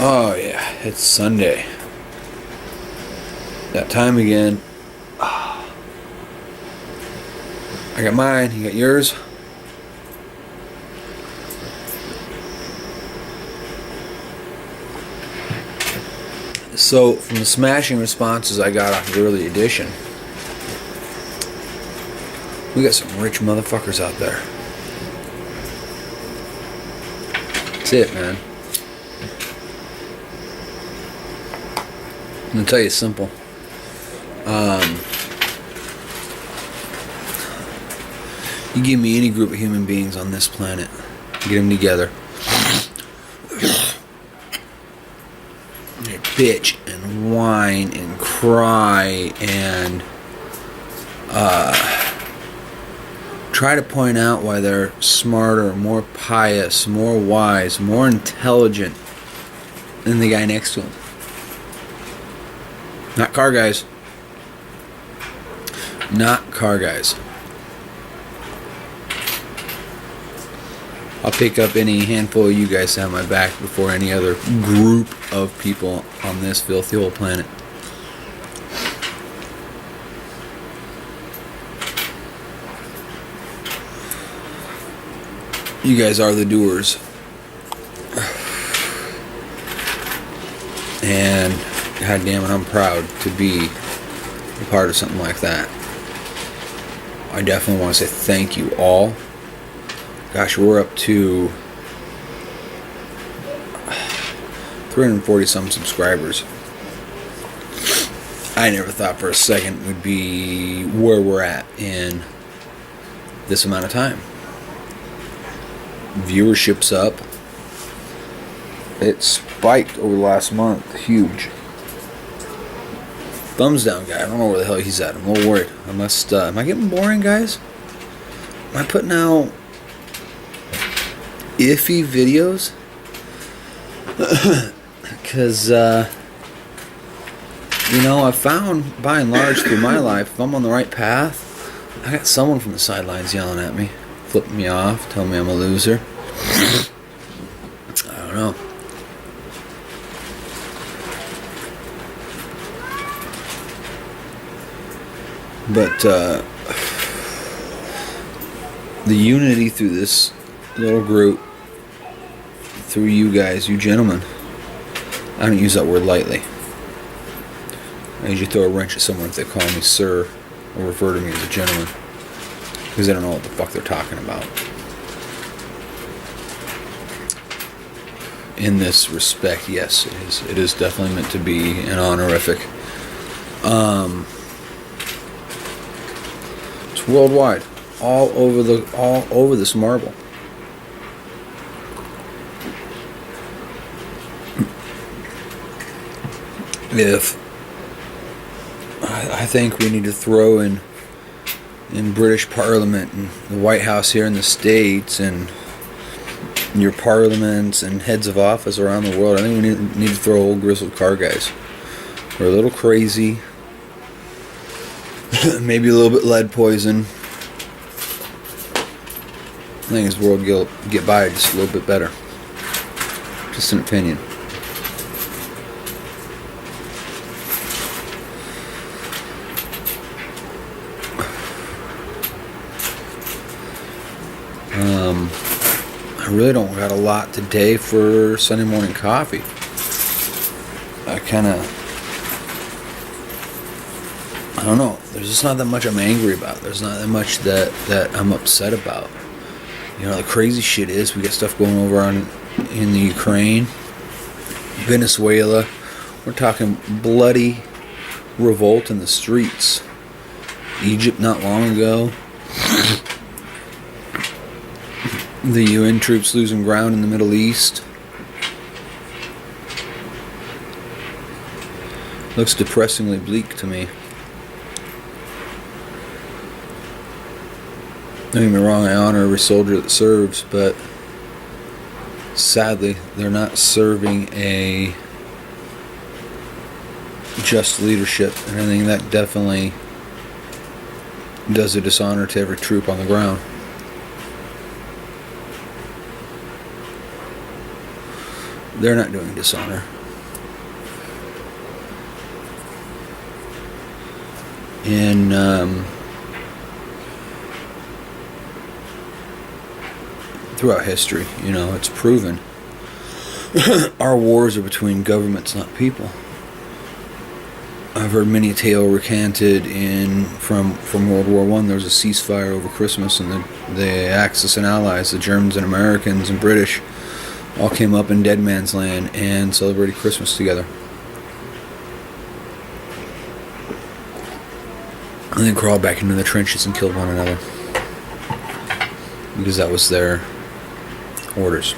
Oh yeah, it's Sunday. That time again. I got mine, you got yours? So, from the smashing responses I got off the early edition, we got some rich motherfuckers out there. That's it, man. I'm gonna tell you simple. You give me any group of human beings on this planet, get them together, they bitch and whine and cry and try to point out why they're smarter, more pious, more wise, more intelligent than the guy next to them. Not car guys. Not car guys. I'll pick up any handful of you guys to have my back before any other group of people on this filthy old planet. You guys are the doers. And God damn it, I'm proud to be a part of something like that. I definitely want to say thank you all. Gosh, we're up to 340 some subscribers. I never thought for a second we'd be where we're at in this amount of time. Viewership's up. It spiked over the last month. Huge. Thumbs down guy. I don't know where the hell he's at. I'm a little worried. I must, am I getting boring, guys? Am I putting out iffy videos? Because, I found, by and large, through my life, if I'm on the right path, I got someone from the sidelines yelling at me, flipping me off, telling me I'm a loser. I don't know. But, the unity through this little group, through you guys, you gentlemen, I don't use that word lightly. I usually throw a wrench at someone if they call me sir or refer to me as a gentleman, because they don't know what the fuck they're talking about. In this respect, yes, it is definitely meant to be an honorific. It's worldwide, all over this marble. If I think we need to throw in British Parliament and the White House here in the States and your parliaments and heads of office around the world, I think we need to throw old grizzled car guys. We're a little crazy, maybe a little bit lead poison. I think this world will get by just a little bit better. Just an opinion. I really don't got a lot today for Sunday morning coffee. I don't know. There's just not that much I'm angry about. There's not that much that I'm upset about. The crazy shit is we got stuff going over in the Ukraine, Venezuela. We're talking bloody revolt in the streets. Egypt not long ago. The UN troops losing ground in the Middle East. Looks depressingly bleak to me. Don't get me wrong, I honor every soldier that serves, but sadly, they're not serving a just leadership, and I think that definitely does a dishonor to every troop on the ground. They're not doing dishonor. And throughout history, it's proven our wars are between governments, not people. I've heard many a tale recanted from World War I. There was a ceasefire over Christmas, and the Axis and Allies, the Germans and Americans and British, all came up in Dead Man's Land and celebrated Christmas together. And then crawled back into the trenches and killed one another. Because that was their orders.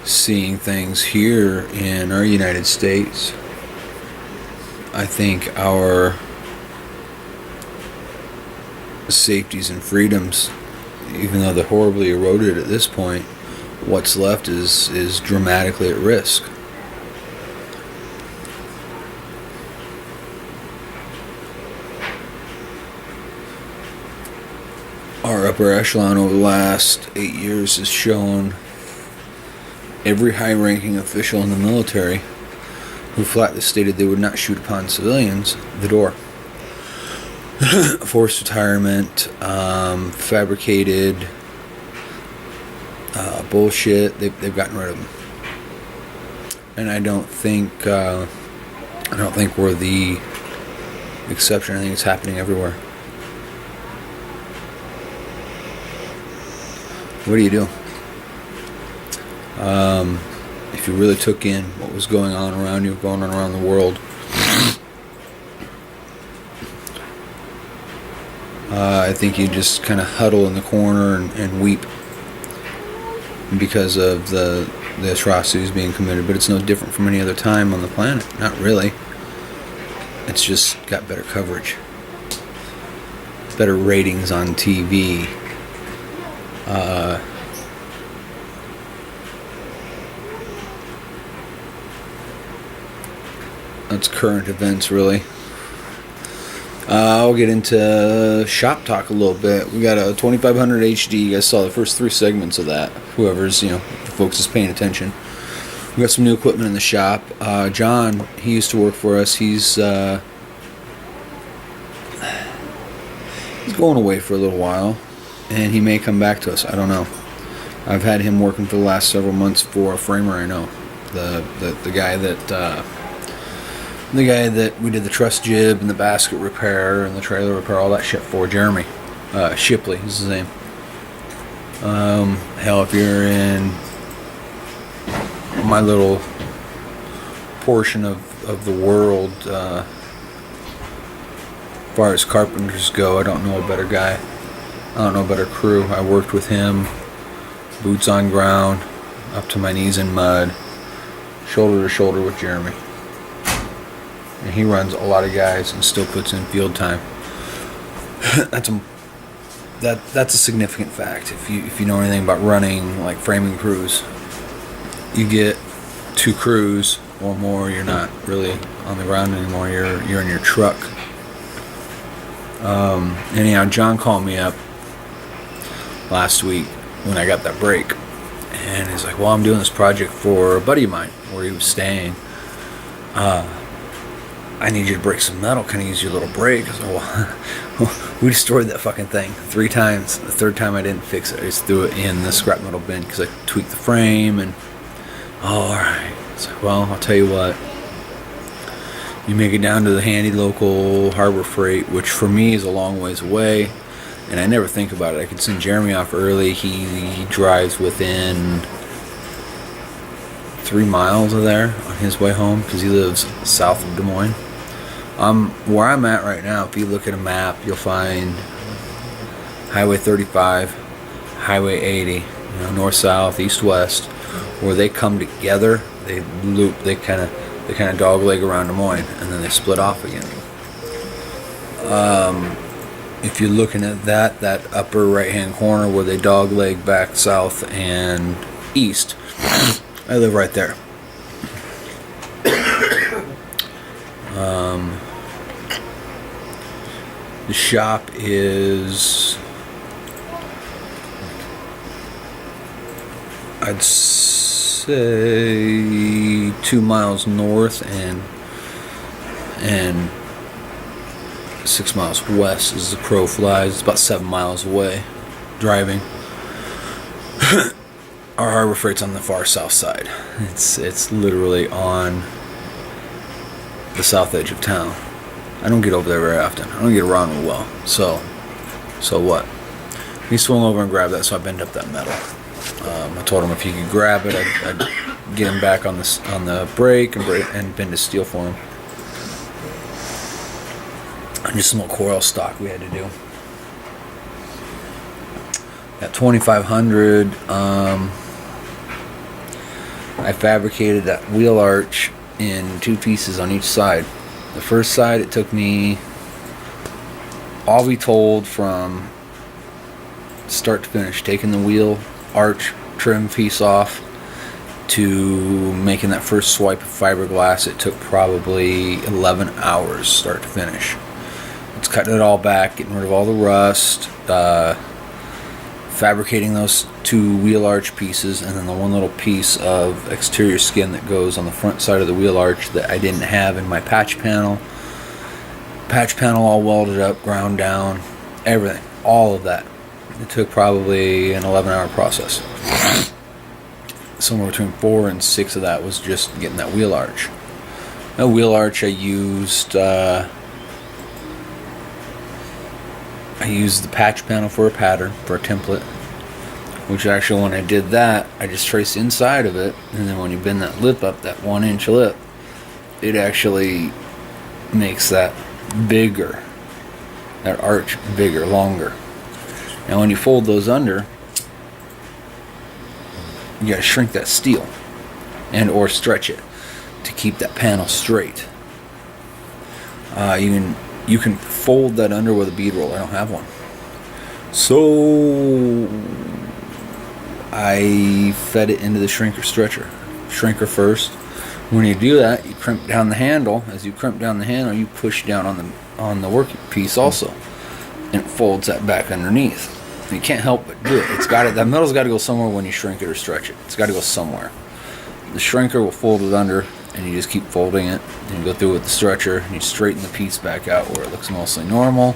Seeing things here in our United States, I think our safeties and freedoms, even though they're horribly eroded at this point, what's left is dramatically at risk. Our upper echelon over the last 8 years has shown every high-ranking official in the military who flatly stated they would not shoot upon civilians the door. Forced retirement, fabricated bullshit. They've gotten rid of them, and I don't think we're the exception. I think it's happening everywhere. What do you do? If you really took in what was going on around you, going on around the world, I think you just kind of huddle in the corner and weep because of the atrocities being committed. But it's no different from any other time on the planet. Not really. It's just got better coverage, better ratings on TV. That's current events, really. I'll get into shop talk a little bit. We got a 2500 HD. You guys saw the first 3 segments of that. Whoever's, folks is paying attention. We got some new equipment in the shop. John, he used to work for us. He's going away for a little while, and he may come back to us. I don't know. I've had him working for the last several months for a framer I know. The guy that we did the truss jib and the basket repair and the trailer repair, all that shit for, Jeremy Shipley is his name. Hell, if you're in my little portion of the world, as far as carpenters go, I don't know a better guy. I don't know a better crew. I worked with him, boots on ground, up to my knees in mud, shoulder to shoulder with Jeremy. And he runs a lot of guys and still puts in field time. That's a significant fact. If you know anything about running, like framing crews, you get 2 crews or more, you're not really on the ground anymore. You're in your truck. Anyhow, John called me up last week when I got that break, and he's like, "Well, I'm doing this project for a buddy of mine where he was staying. I need you to break some metal. Can I use your little brake?" I said, "Well, we destroyed that fucking thing 3 times. The 3rd time I didn't fix it. I just threw it in the scrap metal bin because I tweaked the frame and, alright." It's like, "Well, I'll tell you what. You make it down to the handy local Harbor Freight," which for me is a long ways away, and I never think about it. I could send Jeremy off early. He drives within 3 miles of there on his way home because he lives south of Des Moines. Where I'm at right now, if you look at a map, you'll find Highway 35, Highway 80, north, south, east, west, where they come together. They loop. They kind of dogleg around Des Moines, and then they split off again. If you're looking at that upper right-hand corner where they dogleg back south and east, I live right there. The shop is I'd say 2 miles north and 6 miles west as the crow flies. It's about 7 miles away driving. Our Harbor Freight's on the far south side. It's literally on the south edge of town. I don't get over there very often. I don't get around real well. So what? He swung over and grabbed that, so I bent up that metal. I told him if he could grab it, I'd get him back on the brake and bend his steel for him. And just some little coil stock we had to do. At 2500, I fabricated that wheel arch in 2 pieces on each side. The first side, it took me, all we told, from start to finish, taking the wheel arch trim piece off to making that first swipe of fiberglass, it took probably 11 hours start to finish. It's cutting it all back, getting rid of all the rust, fabricating those 2 wheel arch pieces, and then the one little piece of exterior skin that goes on the front side of the wheel arch that I didn't have in my patch panel. Patch panel all welded up, ground down, everything, all of that. It took probably an 11-hour process. Somewhere between 4 and 6 of that was just getting that wheel arch. That wheel arch I used the patch panel for a pattern, for a template. Which actually, when I did that, I just traced inside of it, and then when you bend that lip up, that 1-inch lip, it actually makes that bigger, that arch bigger, longer. Now when you fold those under, you gotta shrink that steel and or stretch it to keep that panel straight. You can fold that under with a bead roller. I don't have one. So I fed it into the shrinker first. When you do that, you crimp down the handle. As you crimp down the handle, you push down on the work piece also, and it folds that back underneath. You can't help but do it. That metal's got to go somewhere when you shrink it or stretch it. It's got to go somewhere. The shrinker will fold it under, and you just keep folding it. And you go through with the stretcher, and you straighten the piece back out where it looks mostly normal.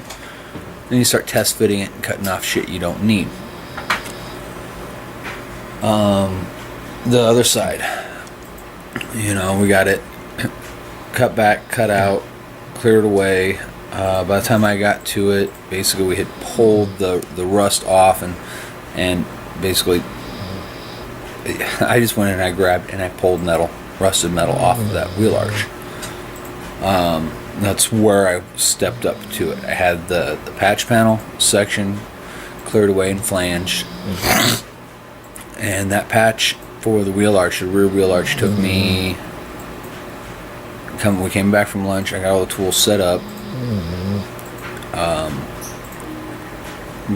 Then you start test fitting it and cutting off shit you don't need. The other side, we got it cut back, cut out, cleared away. By the time I got to it, basically we had pulled the rust off and basically I just went and I grabbed and I pulled rusted metal off of that wheel arch. That's where I stepped up to it. I had the patch panel section cleared away and flanged. And that patch for the wheel arch, the rear wheel arch, took me. We came back from lunch. I got all the tools set up.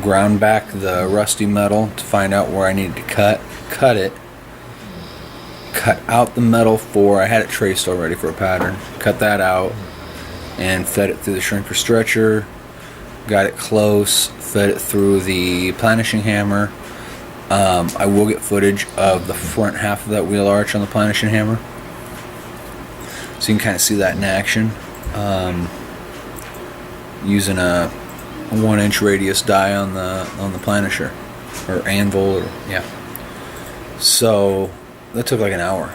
Ground back the rusty metal to find out where I needed to cut it. Cut out the metal I had it traced already for a pattern. Cut that out and fed it through the shrinker stretcher. Got it close. Fed it through the planishing hammer. I will get footage of the front half of that wheel arch on the planishing hammer, so you can kind of see that in action. Using a 1-inch radius die on the planisher or anvil, So that took like an hour.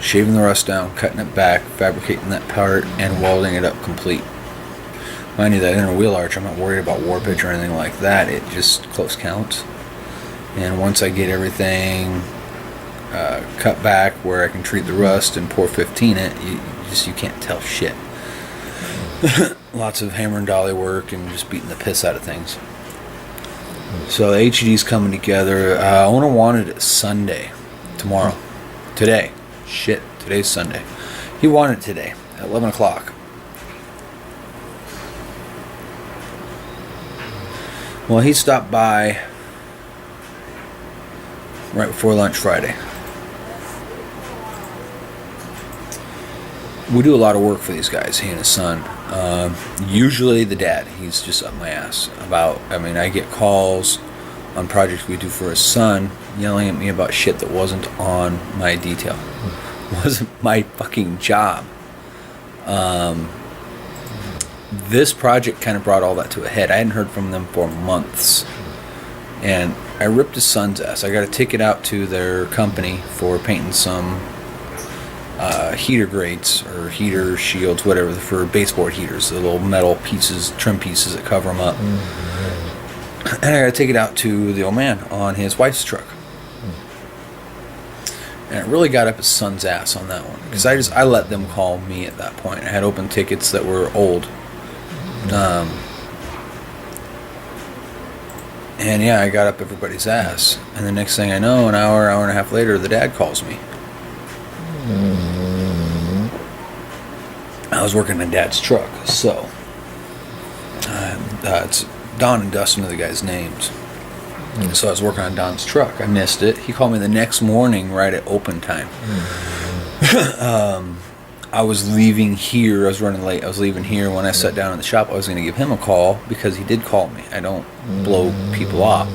Shaving the rust down, cutting it back, fabricating that part, and welding it up complete. Mind you, that inner wheel arch, I'm not worried about warpage or anything like that. It just close counts. And once I get everything cut back where I can treat the rust and pour 15 it, you can't tell shit. Lots of hammer and dolly work and just beating the piss out of things. So the HED's coming together. Owner wanted it Sunday, tomorrow, today. Shit, today's Sunday. He wanted it today at 11 o'clock. Well, he stopped by right before lunch Friday. We do a lot of work for these guys, he and his son. Usually the dad, he's just up my ass I get calls on projects we do for his son, yelling at me about shit that wasn't on my detail. Wasn't my fucking job. This project kind of brought all that to a head. I hadn't heard from them for months. And I ripped his son's ass. I got a ticket out to their company for painting some heater grates or heater shields, whatever, for baseboard heaters, the little metal pieces, trim pieces that cover them up. And I got to take it out to the old man on his wife's truck. And it really got up his son's ass on that one, because I let them call me at that point. I had open tickets that were old. And yeah, I got up everybody's ass. And the next thing I know, an hour and a half later, the dad calls me. I was working on Dad's truck, so it's Don and Dustin are the guys' names. So I was working on Don's truck. I missed it. He called me the next morning right at open time. I was leaving here. I was running late. I was leaving here. When I sat down in the shop, I was going to give him a call because he did call me. I don't blow people off.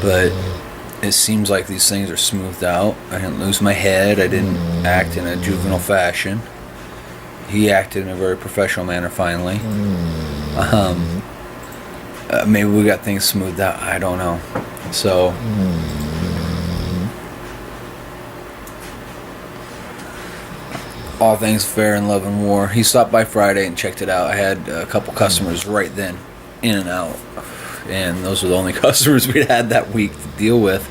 But it seems like these things are smoothed out. I didn't lose my head. I didn't act in a juvenile fashion. He acted in a very professional manner finally. Maybe we got things smoothed out. I don't know. So all things fair in love and war. He stopped by Friday and checked it out. I had a couple customers right then, in and out. And those were the only customers we'd had that week to deal with.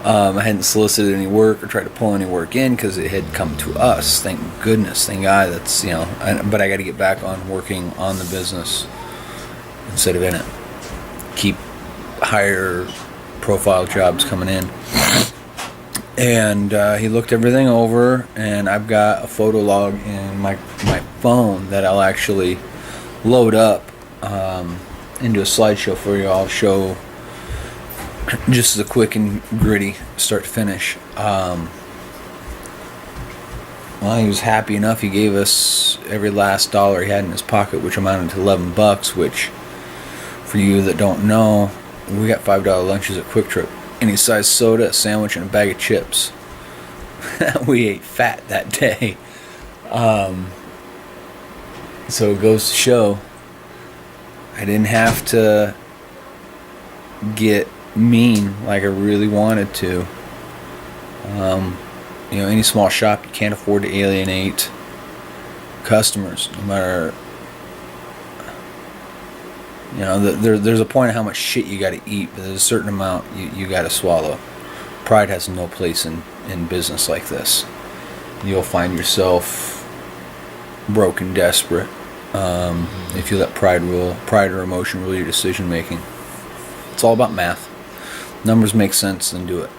I hadn't solicited any work or tried to pull any work in because it had come to us. Thank goodness, thank God. That's, but I got to get back on working on the business instead of in it. Keep higher profile jobs coming in. And he looked everything over, and I've got a photo log in my phone that I'll actually load up into a slideshow for you. I'll show just the quick and gritty start to finish. Well, he was happy enough. He gave us every last dollar he had in his pocket, which amounted to $11, which, for you that don't know, we got $5 lunches at Quick Trip. Any size soda, a sandwich, and a bag of chips. We ate fat that day. So it goes to show I didn't have to get mean like I really wanted to. Any small shop, you can't afford to alienate customers, no matter. There's a point of how much shit you got to eat, but there's a certain amount you got to swallow. Pride has no place in business like this. You'll find yourself broke and desperate if you let pride or emotion rule your decision making. It's all about math. Numbers make sense, then do it.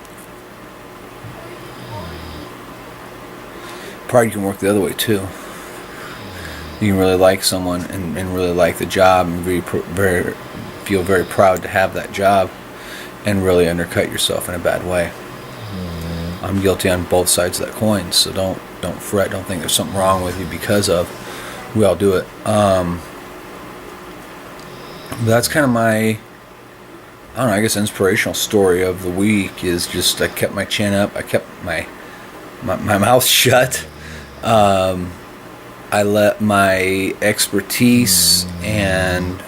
Pride can work the other way too. You can really like someone and really like the job and feel very proud to have that job and really undercut yourself in a bad way. I'm guilty on both sides of that coin, so don't fret. Don't think there's something wrong with you because of. We all do it. That's kind of my, I guess inspirational story of the week is just I kept my chin up. I kept my mouth shut. I let my expertise and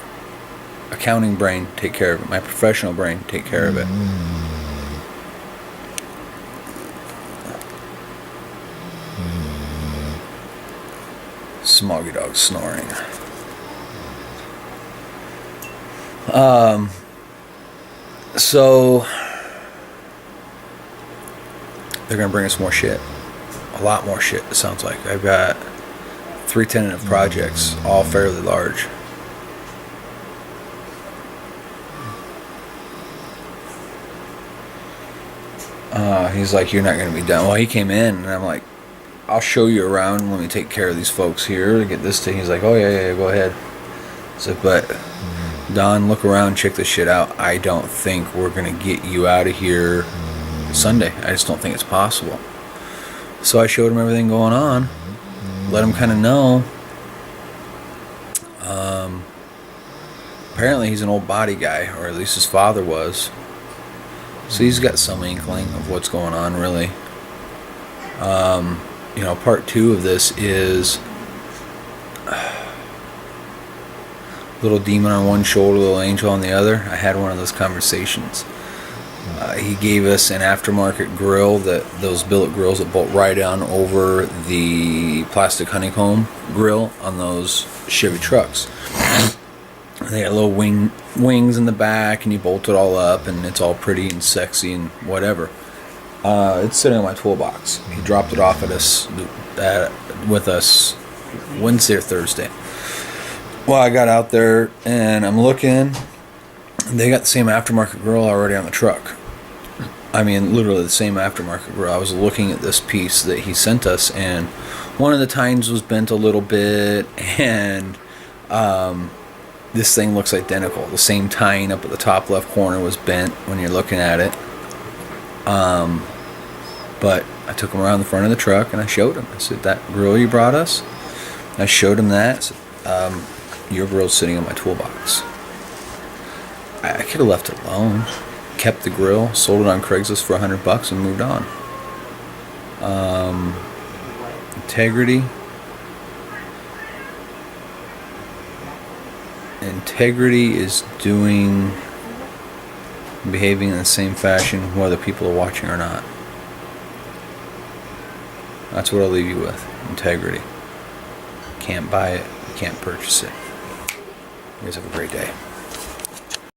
accounting brain take care of it. My professional brain take care of it. Smoggy dog snoring. So they're gonna bring us more shit. A lot more shit, it sounds like. I've got 3 tentative projects, all fairly large. He's like, you're not going to be done. Well, he came in, and I'm like, I'll show you around. Let me take care of these folks here to get this thing. He's like, oh, yeah, go ahead. So, but, Don, look around, check this shit out. I don't think we're going to get you out of here Sunday. I just don't think it's possible. So I showed him everything going on. Let him kind of know. apparently he's an old body guy, or at least his father was. So he's got some inkling of what's going on, really. Part 2 of this is little demon on one shoulder, little angel on the other. I had one of those conversations. He gave us an aftermarket grill, those billet grills that bolt right down over the plastic honeycomb grill on those Chevy trucks. They got little wings in the back, and you bolt it all up, and it's all pretty and sexy and whatever. It's sitting in my toolbox. He dropped it off with us Wednesday or Thursday. Well, I got out there and I'm looking. They got the same aftermarket grill already on the truck. I mean, literally the same aftermarket grill. I was looking at this piece that he sent us, and one of the tines was bent a little bit, and this thing looks identical. The same tine up at the top left corner was bent when you're looking at it. But I took him around the front of the truck and I showed him. I said, "That grill you brought us?" I showed him that. I said, "Your grill's sitting in my toolbox." I could have left it alone, kept the grill, sold it on Craigslist for $100 and moved on. Integrity. Integrity is behaving in the same fashion whether people are watching or not. That's what I'll leave you with. Integrity. Can't buy it. You can't purchase it. You guys have a great day.